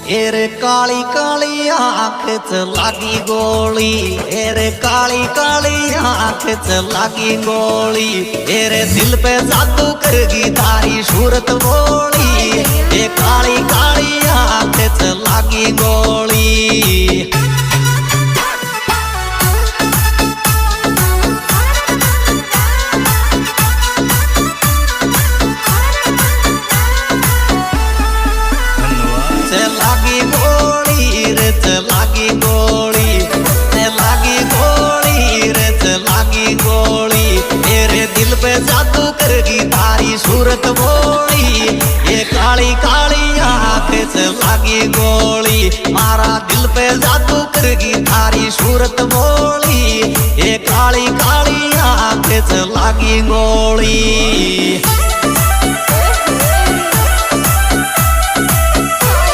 Array Kali Kali आँख च लागी गोली, एरे काली काली आँख च लागी गोली। एरे दिल पे जादू करगी तारी सूरत बोली, ए काली काली आँख च लागी गोली। लागी गोली रे लागी गोली, लागी गोली रे लागी गोली। मेरे दिल पे जादू करगी तारी सूरत बोली, ये काली काली आँख से लागी गोली। मारा दिल पे जादू करगी तारी सूरत बोली, ये काली काली आँख से लागी गोली।